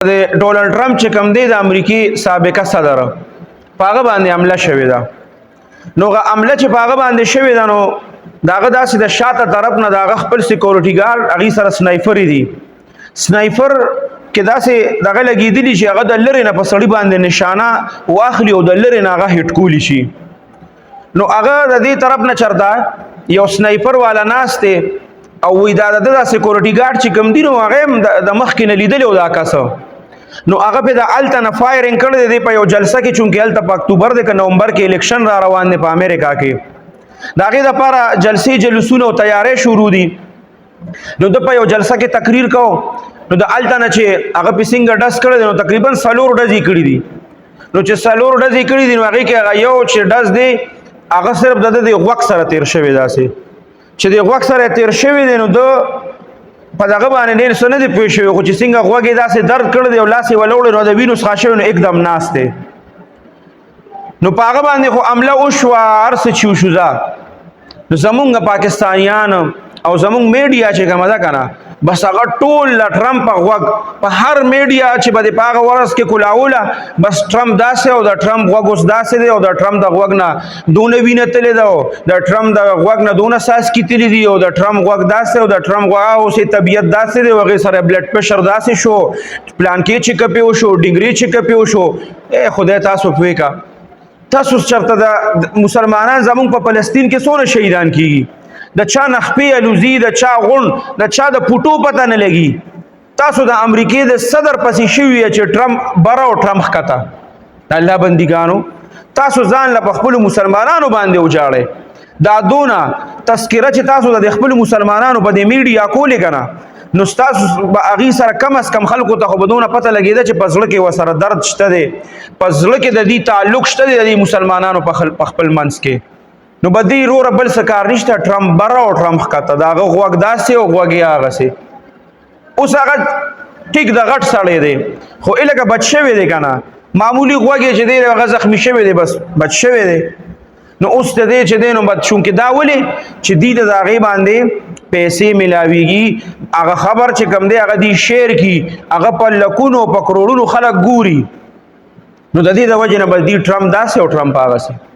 ډونالد ټرمپ چې کوم دی د امریکای سابقه صدر پاغه باندې عمله شوې ده نو غا عمله چې پاغه باندې شوې ده نو داغه داسې د شاته طرف نه داغه خپل سکیورټي ګارد هغه سره سنایپر دي سنایپر کې داسې دغه لګیدلی چې هغه د لری نه په سړی باندې نشانه واخلي او د لری نه هغه هټ کولی شي نو هغه د دې طرف نه چرته یو سنایپر والا ناشته او وې دا د سکیورټي ګارد چې کوم دی نو هغه د مخ کې نه لیدل او دا کاسه نو هغه په د الټا فایرینګ کړی دی په یو جلسه کې چونکې الټا په اکتوبر د نومبر کې الیکشن را روان دی په امریکا کې دا غي د لپاره جلسې جلوسونه او تیارې شروع دي نو د په یو جلسه کې تقریر کو نو د الټا نه چې هغه په څنګه ډس کړی نو تقریبا 4 ډزې کړی دي نو چې 4 ډزې کړی دي نو هغه کې یو چې ډز دی هغه صرف د غوږ سره تیر شوی داسې چې د غوږ سره تیر شوی دی نو د په دغه باندې ډېر څه نه دی پوه شوی خو چې څنګه غوږ یې داسې درد کړی دی او لاس یې ولوړی نو د وینو څښا شوی نو एकदम ناست دی نو په هغه باندې خو حمله وشوه هر څه چې وشو نو زمونږ پاکستانیان او زمونږ میډیا چې کومه ده که نه بس هغه ټول له ټرمپ غوږ په هر میډیا چې به د په هغه ورځ کې کولاوله بس ټرمپ داسې او د ټرمپ غوږ اوس داسې دی او د ټرمپ د غوږ نه دونه وینه تلې ده او د ټرمپ د غوږ نه دونه څاڅکي تللي دي او د ټرمپ غوږ داسې او د ټرمپ غوږ اوس یې طبیعت داسې دی او هغې سره بلډ پرشر داسې شو پلانکې چیکپ یې وشو ډنګري چیکپ یې وشو خدای تاسو پوه کا تاسو چېرته د مسلمانان زمونږ په فلسطین کې څونه شهیدان کیږي د چا نخپې الوزي د چا غون د چا د پټو پته نه لګي تاسو د امریکای د صدر پسې شوی چې ټرمپ بره او ټرمپ ښکته د الله بندګانو تاسو ځان له خپل مسلمانانو باندې وجاړئ دا دونه تذکره چې تاسو د خپل مسلمانانو په دې میډیا کولې کنه نو تاسو به هغې سره کم از کم خلکو ته خو به دونه پته لګېده چې په زړه کې ورسره درد شته دی په زړه کې د دې تعلق شته دی د دې مسلمانانو په خپل منځ کې نو به دې وروره بل څه کار نشته ټرمپ بره او ټرمپ ښکته د هغه غوږ داسې او غوږ یې هغسې اوس هغه ټیک د غټ سړی دی خو لکه بچ شوی دی که نه معمولي غوږ یې چې دی هغه زخمي شوی دی بس بچ شوی دی نو اوس د دې چې دی نو بد چونکې دا ولې چې دوی د هغې باندې پیسې میلاویږي هغه خبر چې کوم دی هغه دوی شیر کي هغه په لکونو په کروړونو خلک ګوري نو د دې د وجې نه به دوی ټرمپ داسې او ټرمپ هغسې